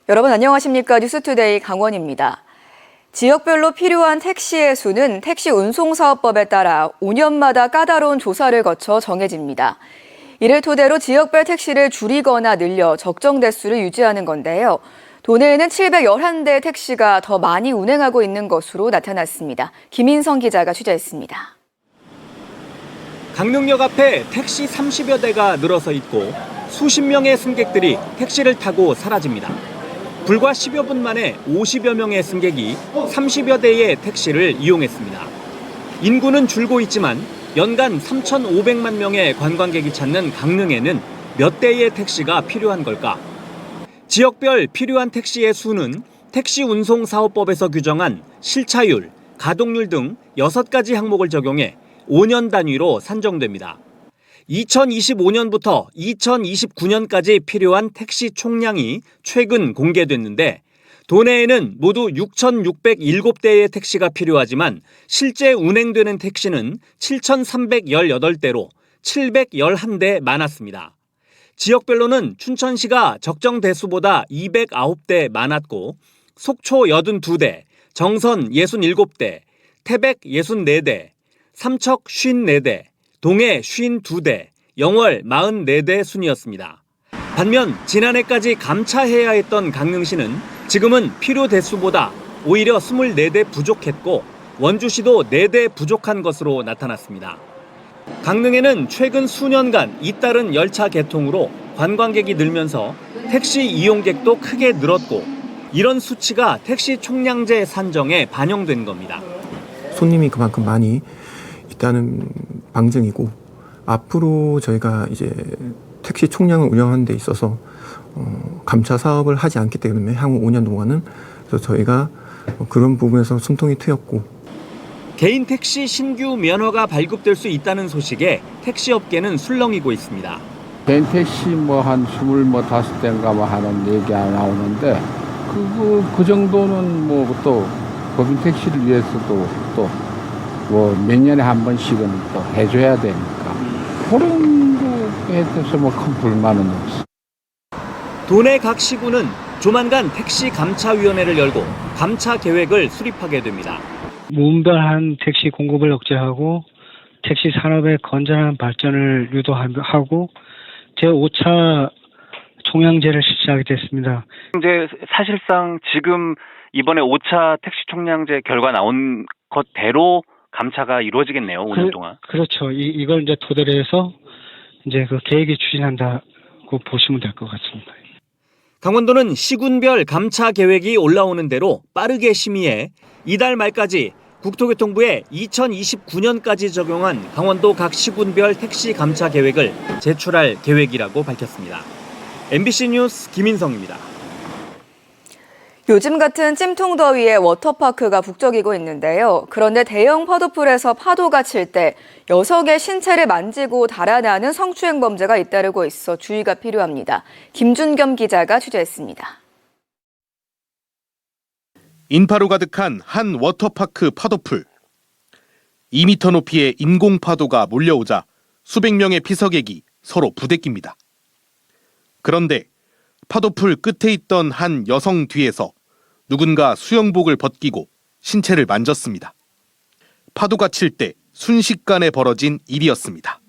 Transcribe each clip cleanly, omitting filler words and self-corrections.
여러분 안녕하십니까? 뉴스투데이 강원입니다. 지역별로 필요한 택시의 수는 택시 운송사업법에 따라 5년마다 까다로운 조사를 거쳐 정해집니다. 이를 토대로 지역별 택시를 줄이거나 늘려 적정 대수를 유지하는 건데요. 도내에는 711대의 택시가 더 많이 운행하고 있는 것으로 나타났습니다. 김인성 기자가 취재했습니다. 강릉역 앞에 택시 30여 대가 늘어서 있고 수십 명의 승객들이 택시를 타고 사라집니다. 불과 10여 분 만에 50여 명의 승객이 30여 대의 택시를 이용했습니다. 인구는 줄고 있지만 연간 3,500만 명의 관광객이 찾는 강릉에는 몇 대의 택시가 필요한 걸까? 지역별 필요한 택시의 수는 택시운송사업법에서 규정한 실차율, 가동률 등 6가지 항목을 적용해 5년 단위로 산정됩니다. 2025년부터 2029년까지 필요한 택시 총량이 최근 공개됐는데 도내에는 모두 6,607대의 택시가 필요하지만 실제 운행되는 택시는 7,318대로 711대 많았습니다. 지역별로는 춘천시가 적정 대수보다 209대 많았고 속초 82대, 정선 67대, 태백 64대, 삼척 54대, 동해 52대, 영월 44대 순이었습니다. 반면 지난해까지 감차해야 했던 강릉시는 지금은 필요 대수보다 오히려 24대 부족했고 원주시도 4대 부족한 것으로 나타났습니다. 강릉에는 최근 수년간 잇따른 열차 개통으로 관광객이 늘면서 택시 이용객도 크게 늘었고 이런 수치가 택시 총량제 산정에 반영된 겁니다. 손님이 그만큼 많이 있다는 방증이고 앞으로 저희가 이제 택시 총량을 운영하는 데 있어서 감차 사업을 하지 않기 때문에 향후 5년 동안은 그래서 저희가 그런 부분에서 숨통이 트였고 개인 택시 신규 면허가 발급될 수 있다는 소식에 택시업계는 술렁이고 있습니다. 개인 택시 한 25대인가 하는 얘기가 나오는데 그 정도는 또 법인 택시를 위해서도 또 몇 년에 한 번씩은 또 해줘야 되니까 그런 거에 대해서 큰 불만은 없어. 도내 각 시군은 조만간 택시 감차위원회를 열고 감차 계획을 수립하게 됩니다. 무분별한 택시 공급을 억제하고 택시 산업의 건전한 발전을 유도하고 제5차 총량제를 실시하게 됐습니다. 이제 사실상 지금 이번에 5차 택시 총량제 결과 나온 것대로 감차가 이루어지겠네요, 5년 동안. 그렇죠. 이걸 이제 토대로 해서 이제 그 계획이 추진한다고 보시면 될 것 같습니다. 강원도는 시군별 감차 계획이 올라오는 대로 빠르게 심의해 이달 말까지 국토교통부에 2029년까지 적용한 강원도 각 시군별 택시 감차 계획을 제출할 계획이라고 밝혔습니다. MBC 뉴스 김인성입니다. 요즘 같은 찜통더위에 워터파크가 북적이고 있는데요. 그런데 대형 파도풀에서 파도가 칠 때 녀석의 신체를 만지고 달아나는 성추행 범죄가 잇따르고 있어 주의가 필요합니다. 김준겸 기자가 취재했습니다. 인파로 가득한 한 워터파크 파도풀. 2m 높이의 인공 파도가 몰려오자 수백 명의 피서객이 서로 부대낍니다. 그런데 파도풀 끝에 있던 한 여성 뒤에서 누군가 수영복을 벗기고 신체를 만졌습니다. 파도가 칠 때 순식간에 벌어진 일이었습니다.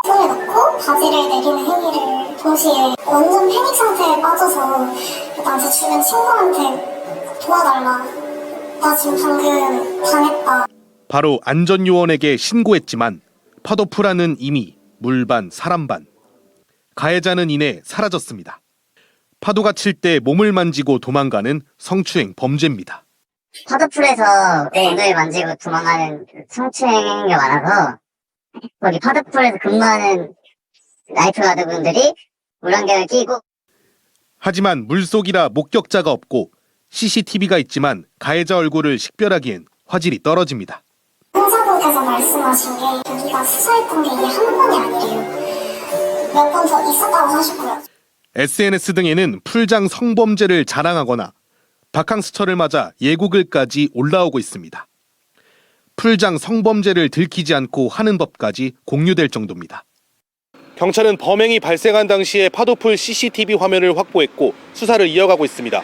손을 넣고 바지를 내리는 행위를 동시에 완전 패닉 상태에 빠져서 일단 제 주변 친구한테 도와달라. 나 지금 방금 당했다. 바로 안전요원에게 신고했지만 파도풀안은 이미 물반 사람반. 가해자는 이내 사라졌습니다. 파도가 칠 때 몸을 만지고 도망가는 성추행 범죄입니다. 파도풀에서 내 눈을 만지고 도망가는 성추행이 많아서 거기 파도풀에서 근무하는 라이프가드분들이 물안경을 끼고 하지만 물속이라 목격자가 없고 CCTV가 있지만 가해자 얼굴을 식별하기엔 화질이 떨어집니다. 형사분께서 말씀하신 게 여기가 수사했던 게 이게 한 번이 아니래요. 몇 번 더 있었다고 하셨고요. SNS 등에는 풀장 성범죄를 자랑하거나 바캉스철을 맞아 예고글까지 올라오고 있습니다. 풀장 성범죄를 들키지 않고 하는 법까지 공유될 정도입니다. 경찰은 범행이 발생한 당시에 파도풀 CCTV 화면을 확보했고 수사를 이어가고 있습니다.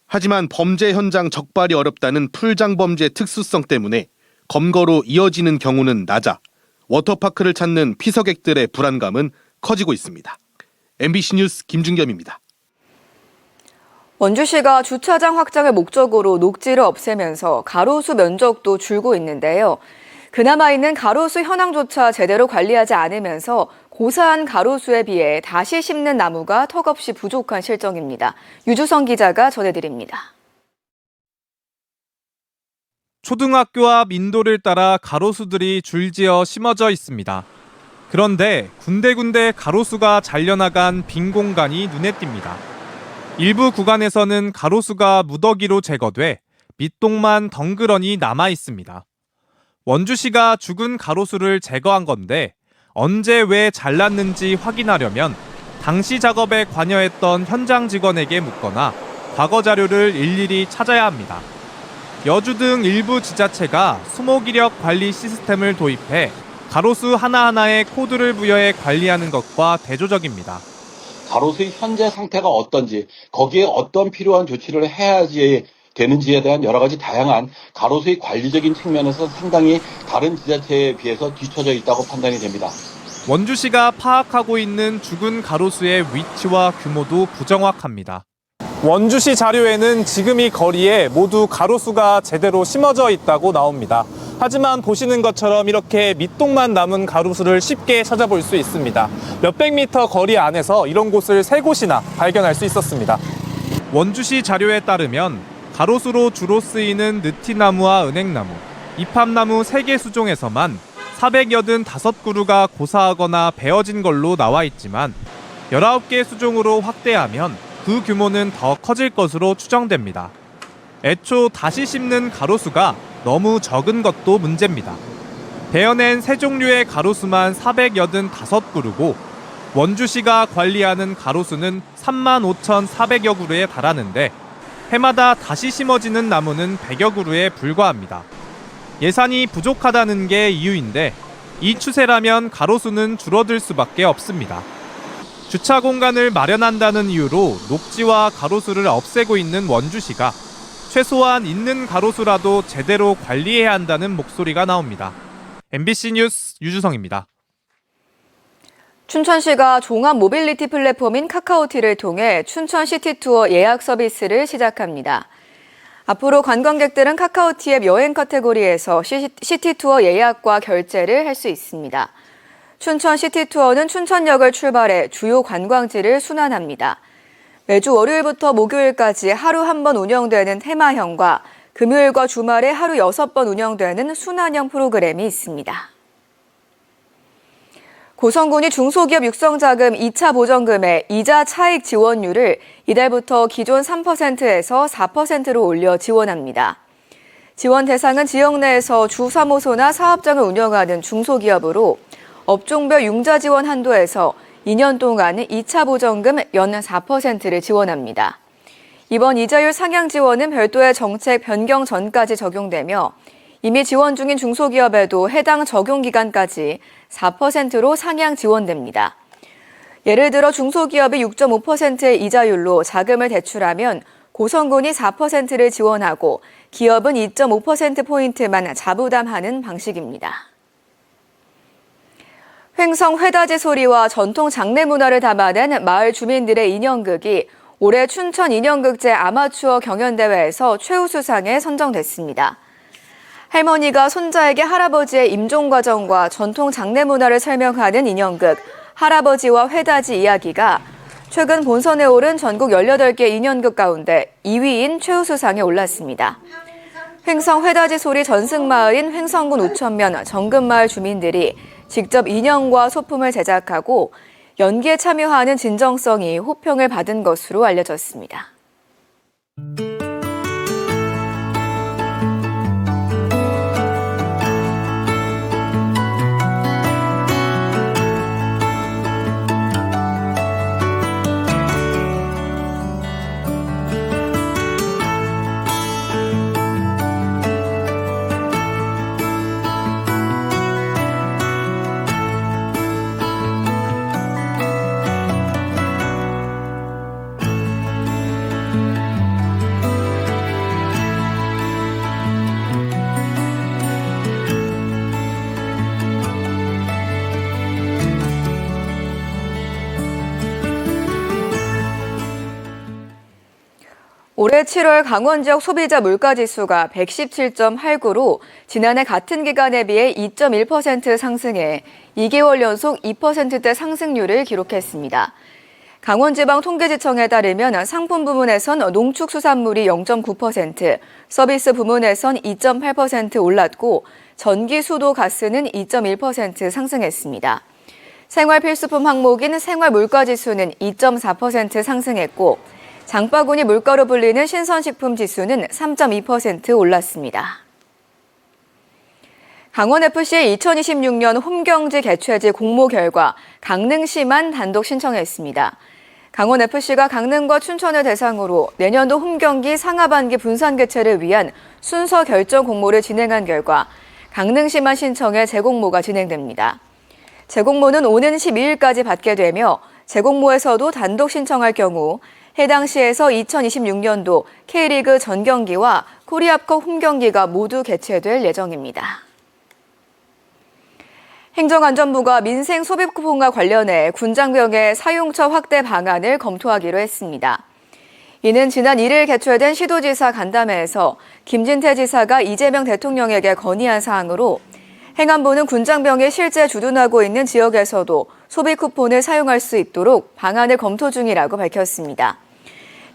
하지만 범죄 현장 적발이 어렵다는 풀장범죄 특수성 때문에 검거로 이어지는 경우는 낮아 워터파크를 찾는 피서객들의 불안감은 커지고 있습니다. MBC 뉴스 김준겸입니다. 원주시가 주차장 확장을 목적으로 녹지를 없애면서 가로수 면적도 줄고 있는데요. 그나마 있는 가로수 현황조차 제대로 관리하지 않으면서 고사한 가로수에 비해 다시 심는 나무가 턱없이 부족한 실정입니다. 유주성 기자가 전해드립니다. 초등학교 앞 인도를 따라 가로수들이 줄지어 심어져 있습니다. 그런데 군데군데 가로수가 잘려나간 빈 공간이 눈에 띕니다. 일부 구간에서는 가로수가 무더기로 제거돼 밑동만 덩그러니 남아 있습니다. 원주시가 죽은 가로수를 제거한 건데 언제 왜 잘랐는지 확인하려면 당시 작업에 관여했던 현장 직원에게 묻거나 과거 자료를 일일이 찾아야 합니다. 여주 등 일부 지자체가 수목이력 관리 시스템을 도입해 가로수 하나하나에 코드를 부여해 관리하는 것과 대조적입니다. 가로수의 현재 상태가 어떤지, 거기에 어떤 필요한 조치를 해야지 되는지에 대한 여러 가지 다양한 가로수의 관리적인 측면에서 상당히 다른 지자체에 비해서 뒤처져 있다고 판단이 됩니다. 원주시가 파악하고 있는 죽은 가로수의 위치와 규모도 부정확합니다. 원주시 자료에는 지금 이 거리에 모두 가로수가 제대로 심어져 있다고 나옵니다. 하지만 보시는 것처럼 이렇게 밑동만 남은 가로수를 쉽게 찾아볼 수 있습니다. 몇백 미터 거리 안에서 이런 곳을 3곳이나 발견할 수 있었습니다. 원주시 자료에 따르면 가로수로 주로 쓰이는 느티나무와 은행나무, 이팝나무 3개 수종에서만 485그루가 고사하거나 베어진 걸로 나와 있지만 19개 수종으로 확대하면 그 규모는 더 커질 것으로 추정됩니다. 애초 다시 심는 가로수가 너무 적은 것도 문제입니다. 베어낸 세 종류의 가로수만 485그루고 원주시가 관리하는 가로수는 35,400여 그루에 달하는데 해마다 다시 심어지는 나무는 100여 그루에 불과합니다. 예산이 부족하다는 게 이유인데 이 추세라면 가로수는 줄어들 수밖에 없습니다. 주차 공간을 마련한다는 이유로 녹지와 가로수를 없애고 있는 원주시가 최소한 있는 가로수라도 제대로 관리해야 한다는 목소리가 나옵니다. MBC 뉴스 유주성입니다. 춘천시가 종합 모빌리티 플랫폼인 카카오티를 통해 춘천 시티투어 예약 서비스를 시작합니다. 앞으로 관광객들은 카카오티 앱 여행 카테고리에서 시티투어 예약과 결제를 할 수 있습니다. 춘천 시티투어는 춘천역을 출발해 주요 관광지를 순환합니다. 매주 월요일부터 목요일까지 하루 한 번 운영되는 테마형과 금요일과 주말에 하루 6번 운영되는 순환형 프로그램이 있습니다. 고성군이 중소기업 육성자금 2차 보전금의 이자 차익 지원율을 이달부터 기존 3%에서 4%로 올려 지원합니다. 지원 대상은 지역 내에서 주사무소나 사업장을 운영하는 중소기업으로 업종별 융자 지원 한도에서 2년 동안 2차 보전금 연 4%를 지원합니다. 이번 이자율 상향 지원은 별도의 정책 변경 전까지 적용되며 이미 지원 중인 중소기업에도 해당 적용 기간까지 4%로 상향 지원됩니다. 예를 들어 중소기업이 6.5%의 이자율로 자금을 대출하면 고성군이 4%를 지원하고 기업은 2.5%포인트만 자부담하는 방식입니다. 횡성 회다지 소리와 전통 장례 문화를 담아낸 마을 주민들의 인형극이 올해 춘천 인형극제 아마추어 경연대회에서 최우수상에 선정됐습니다. 할머니가 손자에게 할아버지의 임종 과정과 전통 장례 문화를 설명하는 인형극 할아버지와 회다지 이야기가 최근 본선에 오른 전국 18개 인형극 가운데 2위인 최우수상에 올랐습니다. 횡성 회다지 소리 전승마을인 횡성군 우천면 정금마을 주민들이 직접 인형과 소품을 제작하고 연기에 참여하는 진정성이 호평을 받은 것으로 알려졌습니다. 올해 7월 강원 지역 소비자 물가지수가 117.89로 지난해 같은 기간에 비해 2.1% 상승해 2개월 연속 2%대 상승률을 기록했습니다. 강원지방통계지청에 따르면 상품 부문에선 농축수산물이 0.9%, 서비스 부문에선 2.8% 올랐고 전기, 수도, 가스는 2.1% 상승했습니다. 생활필수품 항목인 생활물가지수는 2.4% 상승했고 장바구니 물가로 불리는 신선식품 지수는 3.2% 올랐습니다. 강원FC의 2026년 홈경지 개최지 공모 결과 강릉시만 단독 신청했습니다. 강원FC가 강릉과 춘천을 대상으로 내년도 홈경기 상하반기 분산 개최를 위한 순서 결정 공모를 진행한 결과 강릉시만 신청해 재공모가 진행됩니다. 재공모는 오는 12일까지 받게 되며 재공모에서도 단독 신청할 경우 해당 시에서 2026년도 K리그 전경기와 코리아컵 홈경기가 모두 개최될 예정입니다. 행정안전부가 민생 소비 쿠폰과 관련해 군장병의 사용처 확대 방안을 검토하기로 했습니다. 이는 지난 1일 개최된 시도지사 간담회에서 김진태 지사가 이재명 대통령에게 건의한 사항으로 행안부는 군장병이 실제 주둔하고 있는 지역에서도 소비 쿠폰을 사용할 수 있도록 방안을 검토 중이라고 밝혔습니다.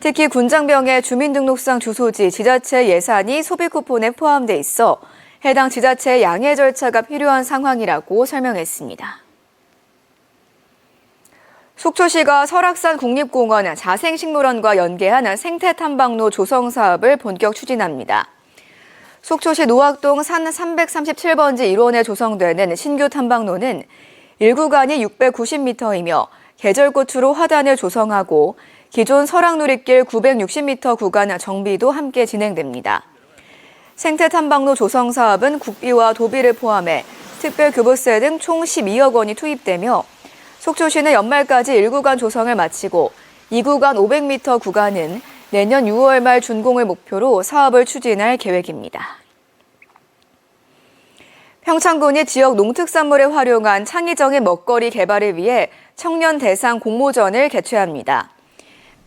특히 군장병의 주민등록상 주소지 지자체 예산이 소비 쿠폰에 포함돼 있어 해당 지자체의 양해 절차가 필요한 상황이라고 설명했습니다. 속초시가 설악산 국립공원 자생식물원과 연계한 생태탐방로 조성 사업을 본격 추진합니다. 속초시 노악동 산 337번지 1원에 조성되는 신규 탐방로는 1구간이 690m이며 계절꽃으로 화단을 조성하고 기존 설악누리길 960m 구간 정비도 함께 진행됩니다. 생태탐방로 조성 사업은 국비와 도비를 포함해 특별교부세 등 총 12억 원이 투입되며 속초시는 연말까지 1구간 조성을 마치고 2구간 500m 구간은 내년 6월 말 준공을 목표로 사업을 추진할 계획입니다. 평창군이 지역 농특산물을 활용한 창의적인 먹거리 개발을 위해 청년 대상 공모전을 개최합니다.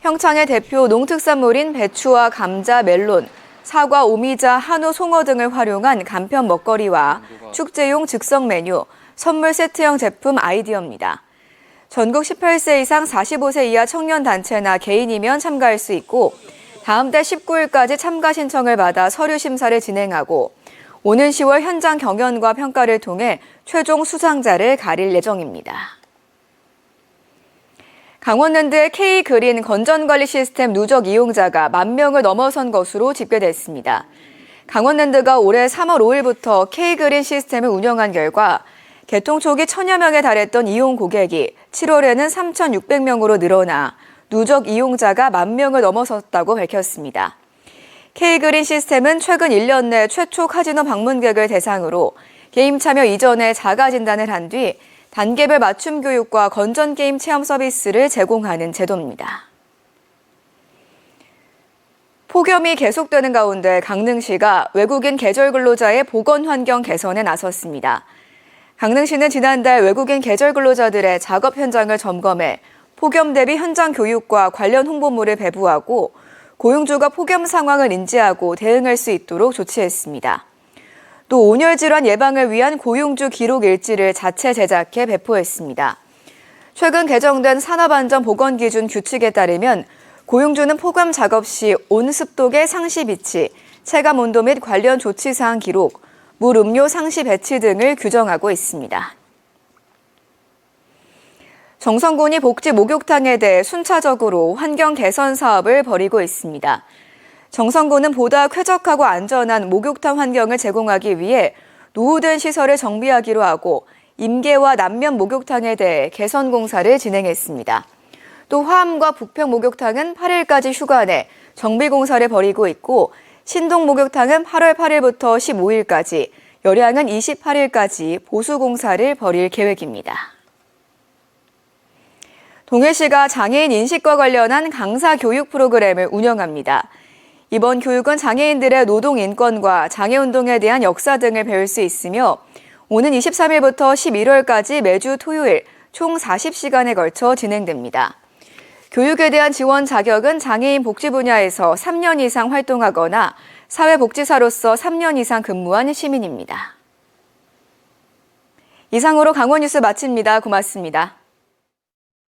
평창의 대표 농특산물인 배추와 감자, 멜론, 사과, 오미자, 한우, 송어 등을 활용한 간편 먹거리와 축제용 즉석 메뉴, 선물 세트형 제품 아이디어입니다. 전국 18세 이상 45세 이하 청년 단체나 개인이면 참가할 수 있고 다음 달 19일까지 참가 신청을 받아 서류 심사를 진행하고 오는 10월 현장 경연과 평가를 통해 최종 수상자를 가릴 예정입니다. 강원랜드의 K그린 건전관리 시스템 누적 이용자가 10,000명을 넘어선 것으로 집계됐습니다. 강원랜드가 올해 3월 5일부터 K그린 시스템을 운영한 결과 개통 초기 1,000여 명에 달했던 이용 고객이 7월에는 3,600명으로 늘어나 누적 이용자가 10,000명을 넘어섰다고 밝혔습니다. K그린 시스템은 최근 1년 내 최초 카지노 방문객을 대상으로 게임 참여 이전에 자가 진단을 한 뒤 단계별 맞춤 교육과 건전 게임 체험 서비스를 제공하는 제도입니다. 폭염이 계속되는 가운데 강릉시가 외국인 계절 근로자의 보건 환경 개선에 나섰습니다. 강릉시는 지난달 외국인 계절 근로자들의 작업 현장을 점검해 폭염 대비 현장 교육과 관련 홍보물을 배부하고 고용주가 폭염 상황을 인지하고 대응할 수 있도록 조치했습니다. 또 온열 질환 예방을 위한 고용주 기록 일지를 자체 제작해 배포했습니다. 최근 개정된 산업안전보건기준 규칙에 따르면 고용주는 폭염 작업 시 온습도계 상시 비치, 체감 온도 및 관련 조치사항 기록, 물 음료 상시 배치 등을 규정하고 있습니다. 정선군이 복지 목욕탕에 대해 순차적으로 환경 개선 사업을 벌이고 있습니다. 정선군은 보다 쾌적하고 안전한 목욕탕 환경을 제공하기 위해 노후된 시설을 정비하기로 하고 임계와 남면 목욕탕에 대해 개선 공사를 진행했습니다. 또 화암과 북평 목욕탕은 8일까지 휴관해 정비 공사를 벌이고 있고 신동 목욕탕은 8월 8일부터 15일까지, 열양은 28일까지 보수 공사를 벌일 계획입니다. 동해시가 장애인 인식과 관련한 강사 교육 프로그램을 운영합니다. 이번 교육은 장애인들의 노동 인권과 장애운동에 대한 역사 등을 배울 수 있으며 오는 23일부터 11월까지 매주 토요일 총 40시간에 걸쳐 진행됩니다. 교육에 대한 지원 자격은 장애인 복지 분야에서 3년 이상 활동하거나 사회복지사로서 3년 이상 근무한 시민입니다. 이상으로 강원 뉴스 마칩니다. 고맙습니다.